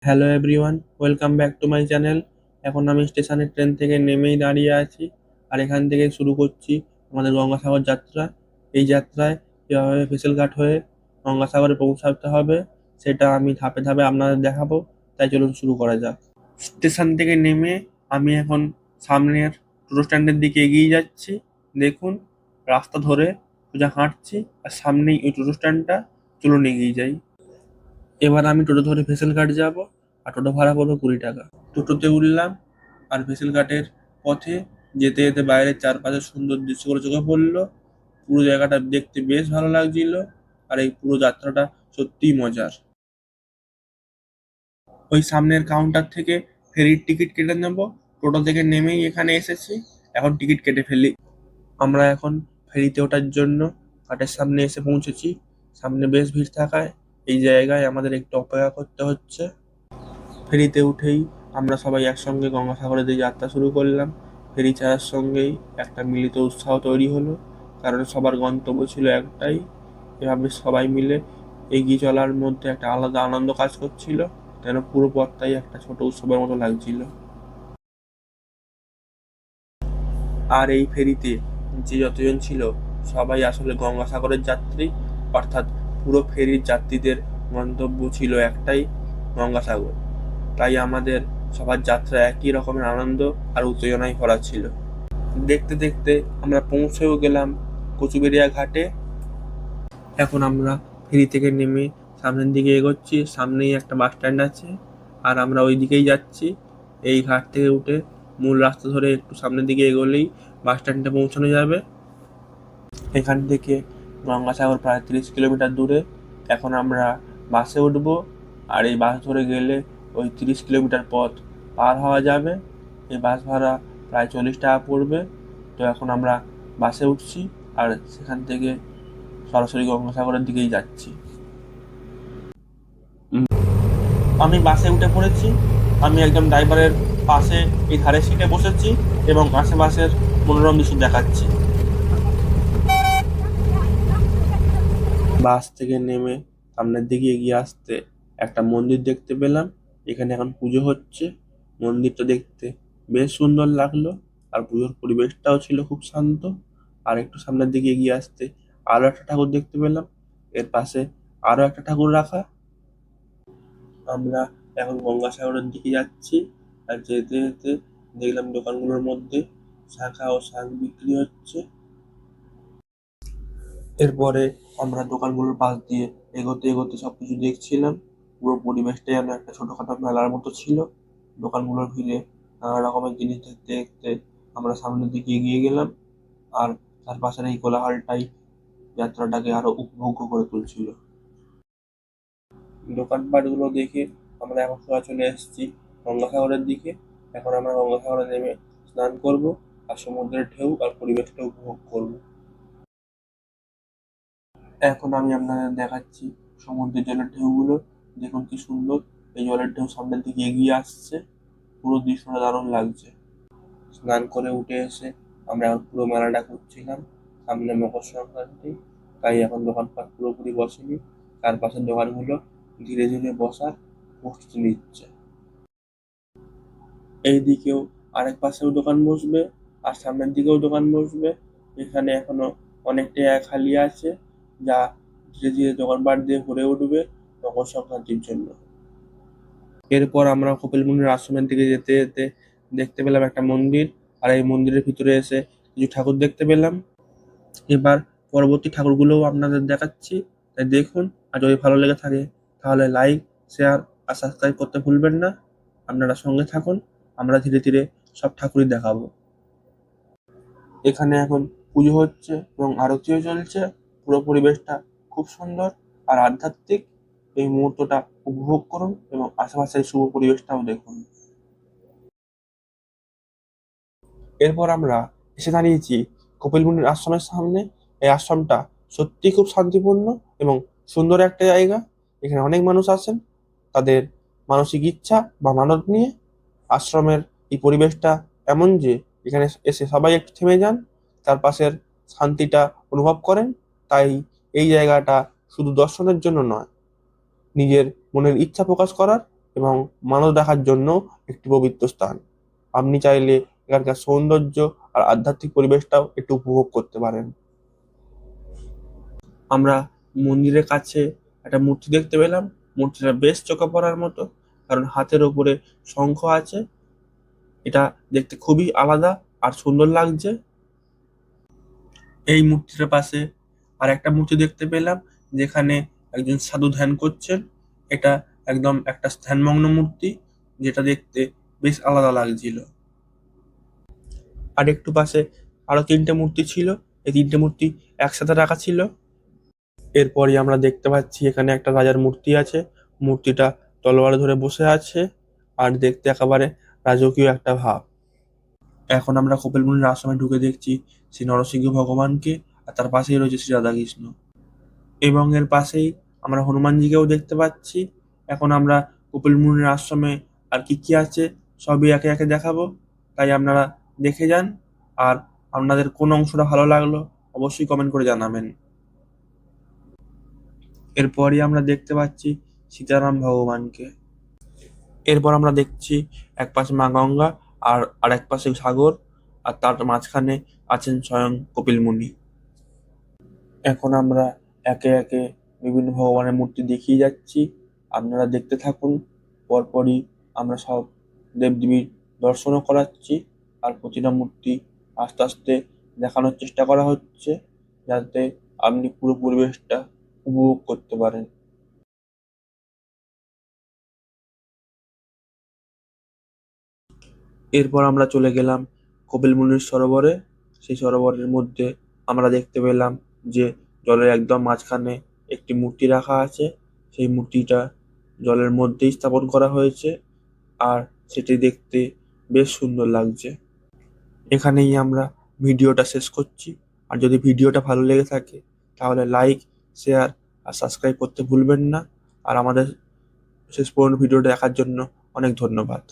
Hello everyone, welcome back to my channel. এখন আমি স্টেশনের ট্রেন থেকে নেমেই দাঁড়িয়ে আছি, আর এখান থেকে শুরু করছি আমাদের গঙ্গাসাগর যাত্রা। এই যাত্রায় কীভাবে ভেসেল ঘাট হয়ে গঙ্গাসাগরে পৌঁছাতে হবে সেটা আমি ধাপে ধাপে আপনাদের দেখাবো। তাই চলুন শুরু করা যাক। স্টেশন থেকে নেমে আমি এখন সামনের টোটো স্ট্যান্ডের দিকে এগিয়ে যাচ্ছি। দেখুন, রাস্তা ধরে সোজা হাঁটছি, আর সামনেই ওই টোটো স্ট্যান্ডটা। চলুন এগিয়ে যাই। এবার আমি টোটো ধরে ভেসেল ঘাট যাব, আর টোটো ভাড়া পড়বে 20 টাকা। টোটোতে উঠলাম, আর ভেসেল ঘাটের পথে যেতে যেতে বাইরের চারপাশের সুন্দর দৃশ্যগুলো চোখে পড়লো। পুরো জায়গাটা দেখতে বেশ ভালো লাগছিল, আর এই পুরো যাত্রাটা সত্যিই মজার। ওই সামনের কাউন্টার থেকে ফেরির টিকিট কেটে নেব। টোটো থেকে নেমেই এখানে এসেছি, এখন টিকিট কেটে ফেলি। আমরা এখন ফেরিতে ওঠার জন্য ঘাটের সামনে এসে পৌঁছেছি। সামনে বেশ ভিড় থাকায় এই জায়গায় আমাদের একটু অপেক্ষা করতে হচ্ছে। ফেরিতে উঠেই আমরা সবাই একসঙ্গে গঙ্গাসাগরের দিকে যাত্রা শুরু করলাম। ফেরি ছাড়ার সঙ্গেই একটা মিলিত উৎসাহ তৈরি হলো, কারণ সবার গন্তব্য ছিল একটাই। এভাবে সবাই মিলে এগিয়ে চলার মধ্যে একটা আলাদা আনন্দ কাজ করছিল, যেন পুরো পথটাই একটা ছোট উৎসবের মতো লাগছিল। আর এই ফেরিতে যে যতজন ছিল সবাই আসলে গঙ্গাসাগরের যাত্রী, অর্থাৎ পুরো ফেরির যাত্রীদের গন্তব্য ছিল একটাই, গঙ্গাসাগর। তাই আমাদের সবার যাত্রা একই রকমের আনন্দ আর উত্তেজনায় ভরা ছিল। দেখতে দেখতে আমরা পৌঁছেও গেলাম কচুবেড়িয়া ঘাটে। এখন আমরা ফেরি থেকে নেমে সামনের দিকে এগোচ্ছি। সামনেই একটা বাস স্ট্যান্ড আছে, আর আমরা ওই দিকেই যাচ্ছি। এই ঘাট থেকে উঠে মূল রাস্তা ধরে একটু সামনের দিকে এগোলেই বাস স্ট্যান্ডে পৌঁছানো যাবে। এখান থেকে গঙ্গাসাগর প্রায় 30 কিলোমিটার দূরে। এখন আমরা বাসে উঠব, আর এই বাস ধরে গেলে ওই 30 কিলোমিটার পথ পার হওয়া যাবে। এই বাস ভাড়া প্রায় 40 টাকা পড়বে। তো এখন আমরা বাসে উঠছি, আর সেখান থেকে সরাসরি গঙ্গাসাগরের দিকেই যাচ্ছি। আমি বাসে উঠে পড়েছি। আমি একদম ড্রাইভারের পাশে এই ধারের সিটে বসেছি এবং আশেপাশের মনোরম দৃশ্য দেখাচ্ছি। বাস থেকে নেমে সামনের দিকে এগিয়ে আসতে একটা মন্দির দেখতে পেলাম। এখানে এখন পুজো হচ্ছে। মন্দিরটা দেখতে বেশ সুন্দর লাগলো, আর পুজোর পরিবেশটাও ছিল খুব শান্ত। আর একটু সামনের দিকে এগিয়ে আসতে আরো একটা ঠাকুর দেখতে পেলাম, এর পাশে আরো একটা ঠাকুর রাখা। আমরা এখন গঙ্গাসাগরের দিকে যাচ্ছি, আর যেতে যেতে দেখলাম দোকানগুলোর মধ্যে শাঁখা ও শাঁখ বিক্রি হচ্ছে। এরপরে আমরা দোকানগুলোর পাশ দিয়ে এগোতে এগোতে সবকিছু দেখছিলাম। পুরো পরিবেশটাই যেন একটা ছোটখাটো মেলার মতো ছিল। দোকানগুলোর ভিড়ে নানা রকমের জিনিস দেখতে দেখতে আমরা সামনের দিকে এগিয়ে গেলাম, আর তার পাশের এই কোলাহলটাই যাত্রাটাকে আরো উপভোগ্য করে তুলছিল। দোকানপাটগুলো দেখে আমরা এখন সোজা চলে এসেছি গঙ্গাসাগরের দিকে। এখন আমরা গঙ্গাসাগরে নেমে স্নান করব, আর সমুদ্রের ঢেউ আর পরিবেশটা উপভোগ করব। এখন আমি আপনাদের দেখাচ্ছি সমুদ্রের জলের ঢেউগুলো। দেখুন কি সুন্দর, এই জলের ঢেউ সামনের দিকে এগিয়ে আসছে। পুরো দৃশ্যটা দারুণ লাগছে। স্নান করে উঠে এসে আমরা এখন পুরো মেলাটা ঘুরছিলাম। সামনে মকর সংক্রান্তি, তাই এখন দোকানপাট পুরোপুরি বসেনি। চারপাশের দোকানগুলো ধীরে ধীরে বসার প্রস্তুতি নিচ্ছে। এই দিকেও আরেক পাশেও দোকান বসবে, আর সামনের দিকেও দোকান বসবে। এখানে এখনো অনেকটা জায়গা খালি আছে, যা ধীরে ধীরে দোকানপাট দিয়ে ভরে উঠবে মকর সংক্রান্তির জন্য। এরপর আমরা কপিল মুনির আশ্রমের দিকে যেতে যেতে দেখতে পেলাম একটা মন্দির, আর এই মন্দিরের ভিতরে এসে কিছু ঠাকুর দেখতে পেলাম। এবার পরবর্তী ঠাকুরগুলোও আপনাদের দেখাচ্ছি, তাই দেখুন। আর যদি ভালো লেগে থাকে তাহলে লাইক, শেয়ার আর সাবস্ক্রাইব করতে ভুলবেন না। আপনারা সঙ্গে থাকুন, আমরা ধীরে ধীরে সব ঠাকুরই দেখাবো। এখানে এখন পুজো হচ্ছে এবং আরতিও চলছে। পুরো পরিবেশটা খুব সুন্দর আর আধ্যাত্মিক। এই মুহূর্তটা উপভোগ করুন এবং আশেপাশের শুভ পরিবেশটাও দেখুন। এরপর আমরা এসে দাঁড়িয়েছি কপিল মুনির আশ্রমের সামনে। এই আশ্রমটা সত্যি খুব শান্তিপূর্ণ এবং সুন্দর একটা জায়গা। এখানে অনেক মানুষ আসেন তাদের মানসিক ইচ্ছা বা মানত নিয়ে। আশ্রমের এই পরিবেশটা এমন যে এখানে এসে সবাই একটু থেমে যান, তার পাশের শান্তিটা অনুভব করেন। তাই এই জায়গাটা শুধু দর্শনের জন্য নয়, নিজের মনের ইচ্ছা প্রকাশ করার এবং মানুষ দেখার জন্য একটি পবিত্র স্থান। আপনি চাইলে এখানকার সৌন্দর্য আর আধ্যাত্মিক পরিবেশটাও একটু উপভোগ করতে পারেন। আমরা মন্দিরের কাছে একটা মূর্তি দেখতে পেলাম। মূর্তিটা বেশ চোখে পড়ার মতো, কারণ হাতের ওপরে শঙ্খ আছে। এটা দেখতে খুবই আলাদা আর সুন্দর লাগছে। এই মূর্তিটার পাশে আর একটা মূর্তি দেখতে পেলাম, যেখানে একজন সাধু ধ্যান করছেন। এটা একদম একটা ধ্যানমগ্ন মূর্তি, যেটা দেখতে বেশ আলাদা লাগছিল। আর একটু পাশে আরো 3টে মূর্তি ছিল। এই 3টে মূর্তি একসাথে রাখা ছিল। এরপরই আমরা দেখতে পাচ্ছি এখানে একটা রাজার মূর্তি আছে। মূর্তিটা তলোয়ার ধরে বসে আছে আর দেখতে একেবারে রাজকীয় একটা ভাব। এখন আমরা কপিল মুনির আশ্রমে ঢুকে দেখছি শ্রী নরসিংহ ভগবানকে, আর তার পাশেই রয়েছে শ্রী রাধাকৃষ্ণ, এবং এর পাশেই আমরা হনুমানজিকেও দেখতে পাচ্ছি। এখন আমরা কপিল মুনির আশ্রমে আর কি কি আছে সবই একে একে দেখাবো, তাই আপনারা দেখে যান। আর আপনাদের কোন অংশটা ভালো লাগলো অবশ্যই কমেন্ট করে জানাবেন। এরপরই আমরা দেখতে পাচ্ছি সীতারাম ভগবানকে। এরপর আমরা দেখছি এক পাশে মা গঙ্গা আর আরেক পাশে সাগর, আর তার মাঝখানে আছেন স্বয়ং কপিল মুনি। এখন আমরা একে একে বিভিন্ন ভগবানের মূর্তি দেখিয়ে যাচ্ছি, আপনারা দেখতে থাকুন। পরপরই আমরা সব দেবদেবীর দর্শনও করাচ্ছি, আর প্রতিটা মূর্তি আস্তে আস্তে দেখানোর চেষ্টা করা হচ্ছে, যাতে আপনি পুরো পরিবেশটা উপভোগ করতে পারেন। এরপর আমরা চলে গেলাম কপিল মুনির সরোবরে। সেই সরোবরের মধ্যে আমরা দেখতে পেলাম যে জলের একদম মাঝখানে একটি মূর্তি রাখা আছে। সেই মূর্তিটা জলের মধ্যেই স্থাপন করা হয়েছে, আর সেটি দেখতে বেশ সুন্দর লাগছে। এখানেই আমরা ভিডিওটা শেষ করছি। আর যদি ভিডিওটা ভালো লেগে থাকে তাহলে লাইক, শেয়ার আর সাবস্ক্রাইব করতে ভুলবেন না। আর আমাদের শেষ পর্যন্ত ভিডিওটা দেখার জন্য অনেক ধন্যবাদ।